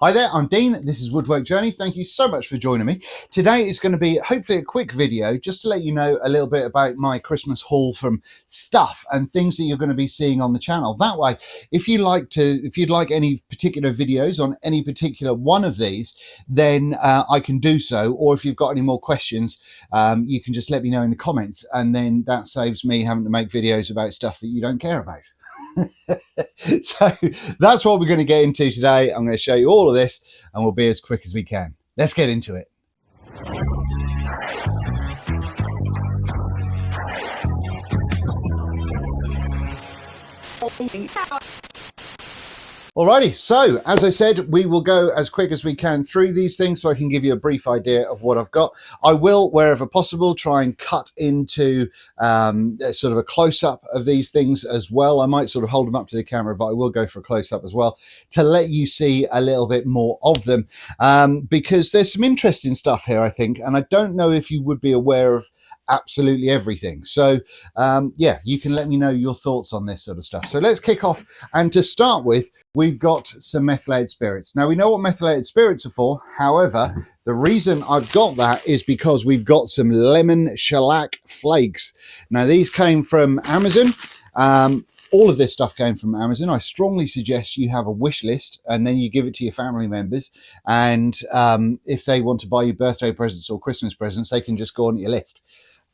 Hi there, I'm Dean. This is Woodwork Journey. Thank you so much for joining me. Today is going to be hopefully a quick video just to let you know a little bit about my Christmas haul from stuff and things that you're going to be seeing on the channel. That way, if you'd like any particular videos on any particular one of these, then I can do so. Or if you've got any more questions, you can just let me know in the comments, and then that saves me having to make videos about stuff that you don't care about. So that's what we're going to get into today. I'm going to show you all of this and we'll be as quick as we can. Let's get into it. Alrighty, so as I said, we will go as quick as we can through these things so I can give you a brief idea of what I've got. I will, wherever possible, try and cut into sort of a close-up of these things as well. I might sort of hold them up to the camera, but I will go for a close-up as well to let you see a little bit more of them, because there's some interesting stuff here, I think, and I don't know if you would be aware of absolutely everything. So yeah, you can let me know your thoughts on this sort of stuff. So let's kick off, and to start with, we've got some methylated spirits. Now, we know what methylated spirits are for. However, the reason I've got that is because we've got some lemon shellac flakes. Now, these came from Amazon. All of this stuff came from Amazon. I strongly suggest you have a wish list and then you give it to your family members. And if they want to buy you birthday presents or Christmas presents, they can just go on your list.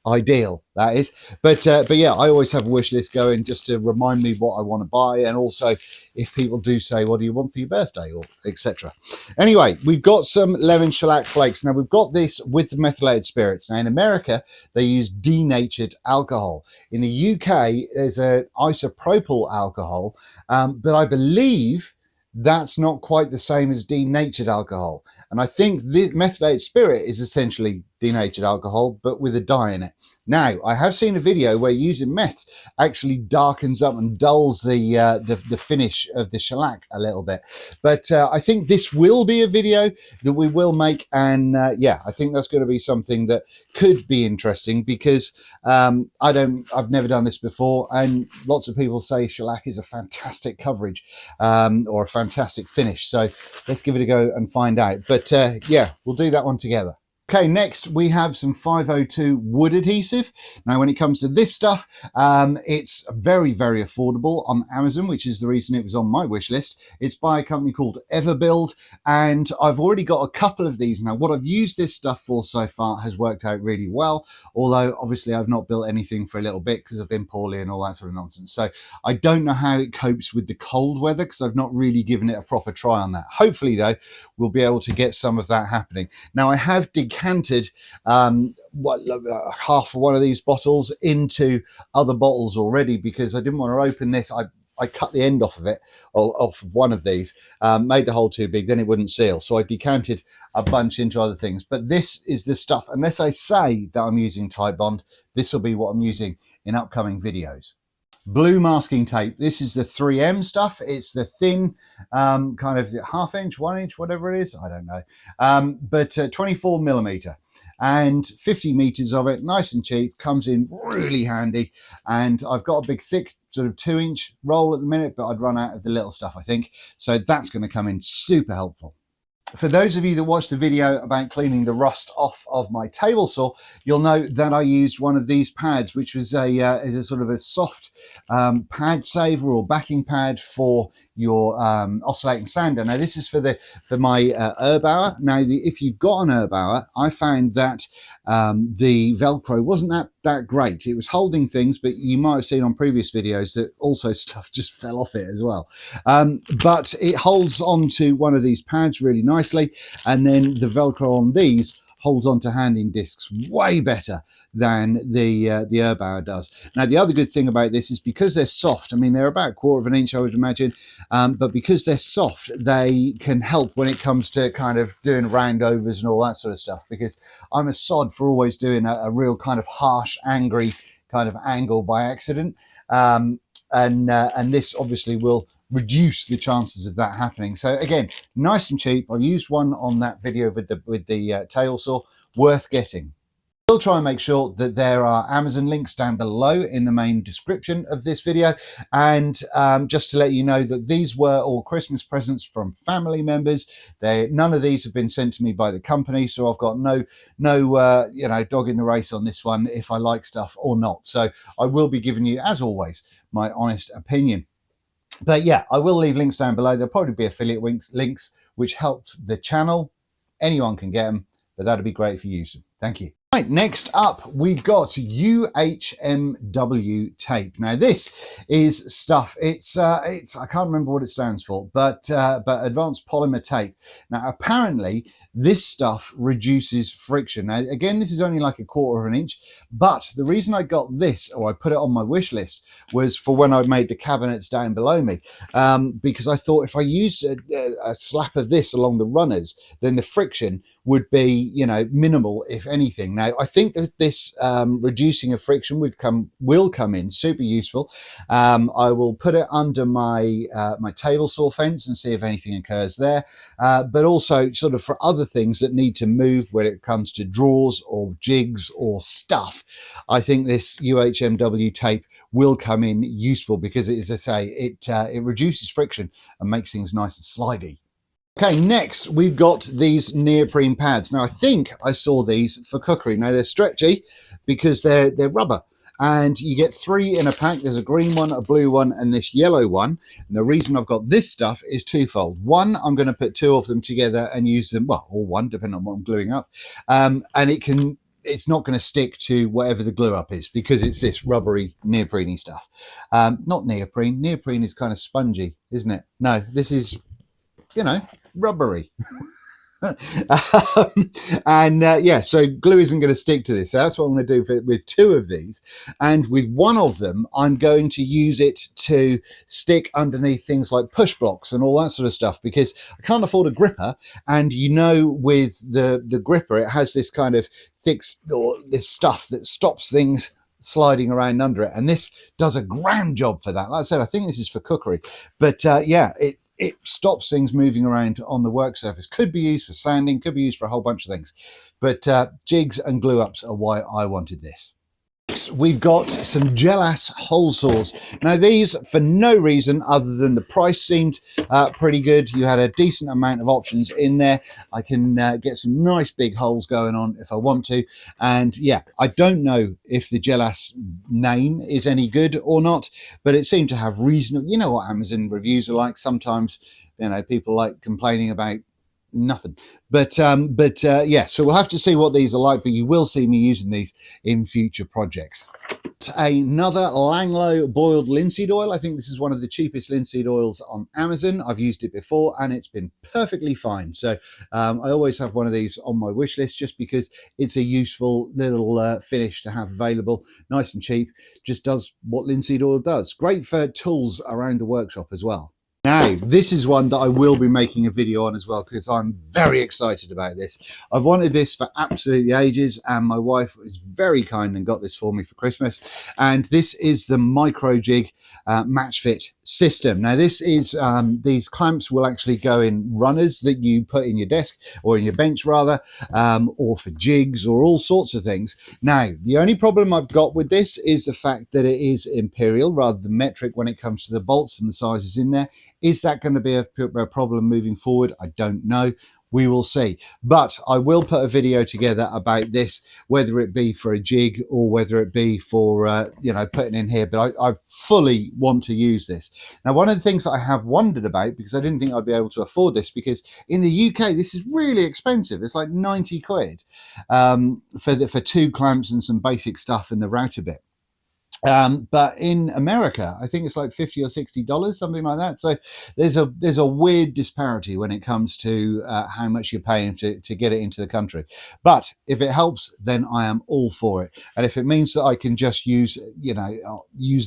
Ideal, that is. But yeah, I always have a wish list going just to remind me what I want to buy, and also if people do say, what do you want for your birthday, or etc. Anyway, we've got some lemon shellac flakes. Now, we've got this with the methylated spirits. Now, in America, they use denatured alcohol. In the UK, there's an isopropyl alcohol, but I believe that's not quite the same as denatured alcohol. And I think the methylated spirit is essentially denatured alcohol, but with a dye in it. Now, I have seen a video where using meth actually darkens up and dulls the finish of the shellac a little bit. But I think this will be a video that we will make, and yeah, I think that's going to be something that could be interesting, because I've never done this before, and lots of people say shellac is a fantastic coverage or a fantastic finish. So let's give it a go and find out. But yeah, we'll do that one together. Okay, next we have some 502 wood adhesive. Now, when it comes to this stuff, it's very, very affordable on Amazon, which is the reason it was on my wish list. It's by a company called Everbuild, and I've already got a couple of these. Now, what I've used this stuff for so far has worked out really well, although obviously I've not built anything for a little bit because I've been poorly and all that sort of nonsense. So I don't know how it copes with the cold weather, because I've not really given it a proper try on that. Hopefully, though, we'll be able to get some of that happening. Now, I have decanted half of one of these bottles into other bottles already, because I didn't want to open this. I cut the end off of it, or off of one of these, made the hole too big, then it wouldn't seal. So I decanted a bunch into other things. But this is the stuff, unless I say that I'm using Titebond, this will be what I'm using in upcoming videos. Blue masking tape. This is the 3M stuff. It's the thin kind of ½ inch, 1 inch, whatever it is, I don't know, but 24 millimeter and 50 meters of it, nice and cheap, comes in really handy. And I've got a big thick sort of 2-inch roll at the minute, but I'd run out of the little stuff, I think, so that's going to come in super helpful. For those of you that watched the video about cleaning the rust off of my table saw, you'll know that I used one of these pads, which was a sort of a soft pad saver or backing pad for your oscillating sander. Now, this is for my Erbauer. Now, if you've got an Erbauer, I found that the Velcro wasn't that great. It was holding things, but you might have seen on previous videos that also stuff just fell off it as well. But it holds onto one of these pads really nicely, and then the Velcro on these holds onto handing discs way better than the Erbauer does. Now, the other good thing about this is because they're soft, I mean, they're about 1/4 inch, I would imagine, but because they're soft, they can help when it comes to kind of doing roundovers and all that sort of stuff, because I'm a sod for always doing a real kind of harsh, angry kind of angle by accident. And this obviously will reduce the chances of that happening. So again, nice and cheap. I used one on that video with the tail saw, worth getting. We'll try and make sure that there are Amazon links down below in the main description of this video. And just to let you know that these were all Christmas presents from family members. None of these have been sent to me by the company, so I've got no dog in the race on this one if I like stuff or not. So I will be giving you, as always, my honest opinion. But yeah, I will leave links down below. There'll probably be affiliate links which helped the channel. Anyone can get them, but that'd be great if you use them. Thank you. Right, next up, we've got UHMW tape. Now, this is stuff. It's I can't remember what it stands for, but advanced polymer tape. Now, apparently, this stuff reduces friction. Now, again, this is only like 1/4 of an inch, but the reason I got this, or I put it on my wish list, was for when I made the cabinets down below me, because I thought if I use a slap of this along the runners, then the friction would be, minimal, if anything. Now, I think that this reducing of friction will come in super useful. I will put it under my my table saw fence and see if anything occurs there, but also sort of for other things that need to move when it comes to drawers or jigs or stuff. I think this UHMW tape will come in useful because, as I say, it reduces friction and makes things nice and slidey. Okay, next we've got these neoprene pads. Now, I think I saw these for cookery. Now, they're stretchy because they're rubber, and you get 3 in a pack. There's a green one, a blue one, and this yellow one. And the reason I've got this stuff is twofold. One, I'm going to put 2 of them together and use them, well, or one, depending on what I'm gluing up, and it's not going to stick to whatever the glue up is because it's this rubbery neoprene stuff. Not neoprene. Neoprene is kind of spongy, isn't it? No, this is, rubbery. Yeah, so glue isn't going to stick to this. So that's what I'm going to do with 2 of these, and with one of them I'm going to use it to stick underneath things like push blocks and all that sort of stuff, because I can't afford a gripper, and with the gripper it has this kind of thick, or this stuff that stops things sliding around under it, and this does a grand job for that. Like I said, I think this is for cookery, but yeah, it stops things moving around on the work surface. Could be used for sanding, could be used for a whole bunch of things. But jigs and glue ups are why I wanted this. Next, we've got some Gelas hole saws. Now, these, for no reason other than the price seemed pretty good. You had a decent amount of options in there. I can get some nice big holes going on if I want to. And yeah, I don't know if the Gelas name is any good or not, but it seemed to have reasonable, you know what Amazon reviews are like. Sometimes, people like complaining about nothing, but yeah, so we'll have to see what these are like, but you will see me using these in future projects. Another Langlo boiled linseed oil. I think this is one of the cheapest linseed oils on Amazon. I've used it before and it's been perfectly fine. So I always have one of these on my wish list just because it's a useful little finish to have available, nice and cheap, just does what linseed oil does. Great for tools around the workshop as well. Now, this is one that I will be making a video on as well because I'm very excited about this. I've wanted this for absolutely ages, and my wife was very kind and got this for me for Christmas. And this is the Micro Jig match fit system. Now, this is these clamps will actually go in runners that you put in your desk or in your bench rather, or for jigs or all sorts of things. Now, the only problem I've got with this is the fact that it is imperial rather than metric when it comes to the bolts and the sizes in there. Is that going to be a problem moving forward? I don't know. We will see. But I will put a video together about this, whether it be for a jig or whether it be for, putting in here. But I fully want to use this. Now, one of the things that I have wondered about, because I didn't think I'd be able to afford this, because in the UK, this is really expensive. It's like 90 quid for 2 clamps and some basic stuff in the router bit. But in America, I think it's like $50 or $60, something like that. So there's a weird disparity when it comes to how much you're paying to get it into the country. But if it helps, then I am all for it. And if it means that I can just use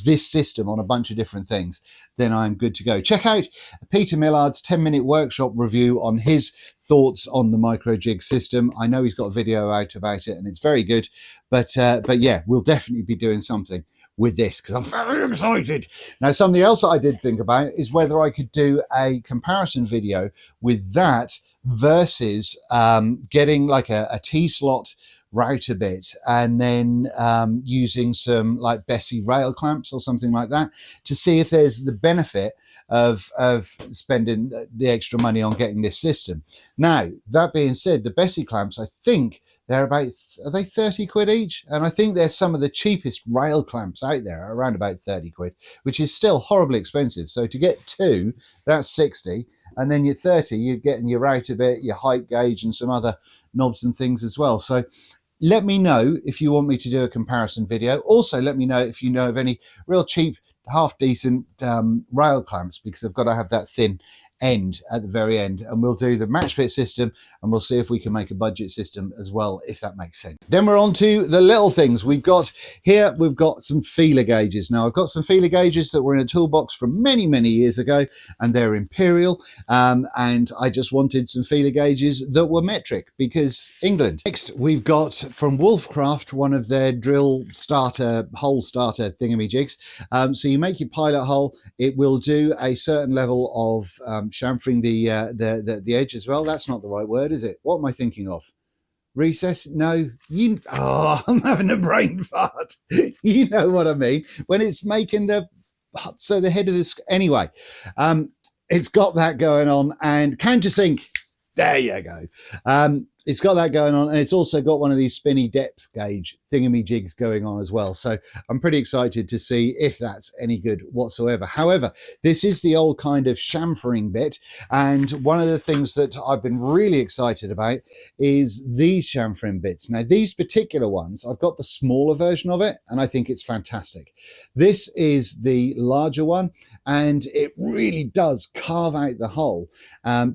this system on a bunch of different things, then I'm good to go. Check out Peter Millard's 10-minute workshop review on his thoughts on the Micro Jig system. I know he's got a video out about it and it's very good, but yeah, we'll definitely be doing something with this because I'm very excited. Now, something else that I did think about is whether I could do a comparison video with that versus getting like a T-slot router bit, and then using some like Bessie rail clamps or something like that to see if there's the benefit of spending the extra money on getting this system. Now, that being said, the Bessie clamps, I think they're about, are they 30 quid each? And I think they're some of the cheapest rail clamps out there, around about 30 quid, which is still horribly expensive. So to get two, that's 60. And then your 30, you're getting your router bit, your height gauge, and some other knobs and things as well. So let me know if you want me to do a comparison video. Also, let me know if you know of any real cheap, half decent rail clamps, because I've got to have that thin end at the very end, and we'll do the match fit system, and we'll see if we can make a budget system as well, if that makes sense. Then we're on to the little things. We've got some feeler gauges. Now, I've got some feeler gauges that were in a toolbox from many years ago, and they're imperial, and I just wanted some feeler gauges that were metric because England. Next, we've got from Wolfcraft one of their drill starter, hole starter thingamajigs. So you make your pilot hole, it will do a certain level of chamfering the edge as well. That's not the right word, is it? What am I thinking of? Recess? No, I'm having a brain fart. You know what I mean, when it's making the head of this. Anyway, it's got that going on, and countersink, there you go. It's got that going on, and it's also got one of these spinny depth gauge thingamajigs going on as well. So I'm pretty excited to see if that's any good whatsoever. However, this is the old kind of chamfering bit, and one of the things that I've been really excited about is these chamfering bits. Now, these particular ones, I've got the smaller version of it, and I think it's fantastic. This is the larger one, and it really does carve out the hole,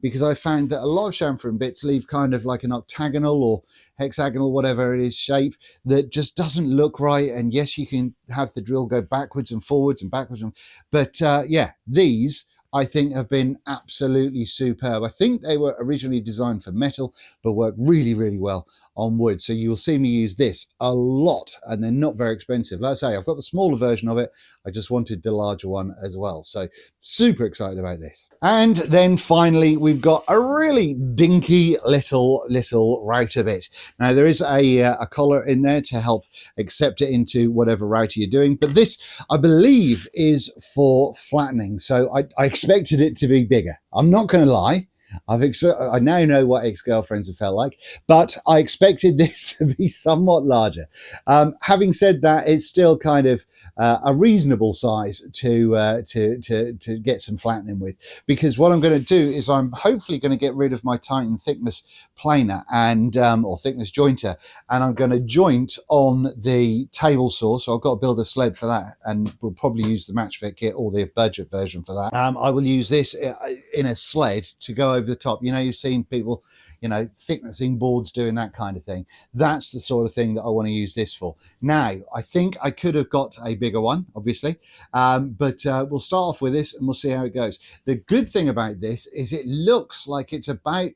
because I found that a lot of chamfering bits leave kind of like an octagonal or hexagonal, whatever it is, shape that just doesn't look right. And yes, you can have the drill go backwards and forwards and backwards, but yeah, these I think have been absolutely superb. I think they were originally designed for metal, but work really well on wood. So you'll see me use this a lot, and they're not very expensive. Like I say, I've got the smaller version of it. I just wanted the larger one as well. So super excited about this. And then finally, we've got a really dinky little router bit. Now, there is a collar in there to help accept it into whatever router you're doing. But this, I believe, is for flattening. So I expected it to be bigger. I'm not going to lie. I now know what ex-girlfriends have felt like, but I expected this to be somewhat larger. Having said that, it's still kind of a reasonable size to get some flattening with, because what I'm going to do is I'm hopefully going to get rid of my Titan thickness planer and or thickness jointer, and I'm going to joint on the table saw. So I've got to build a sled for that, and we'll probably use the match fit kit or the budget version for that. I will use this in a sled to go over the top. You know, you've seen people, you know, thicknessing boards doing that kind of thing. That's the sort of thing that I want to use this for. Now, I think I could have got a bigger one, obviously, but we'll start off with this and we'll see how it goes. The good thing about this is it looks like it's about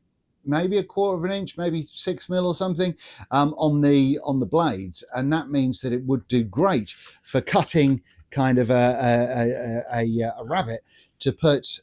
maybe 1/4 of an inch, maybe 6 mil or something on the blades, and that means that it would do great for cutting kind of a rabbet, to put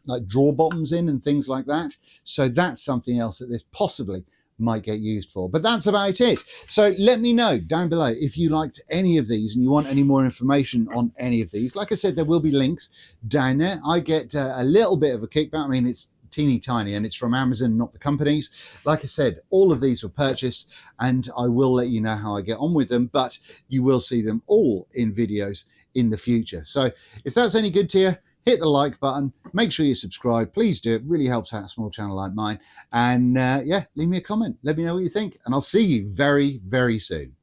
like drawer bottoms in and things like that. So that's something else that this possibly might get used for. But that's about it. So let me know down below if you liked any of these and you want any more information on any of these. Like I said, there will be links down there. I get a little bit of a kickback. I mean, it's teeny tiny, and it's from Amazon, not the companies. Like I said, all of these were purchased, and I will let you know how I get on with them, but you will see them all in videos in the future. So if that's any good to you, hit the like button, make sure you subscribe, please do. It really helps out a small channel like mine. And yeah, leave me a comment, let me know what you think, and I'll see you very soon.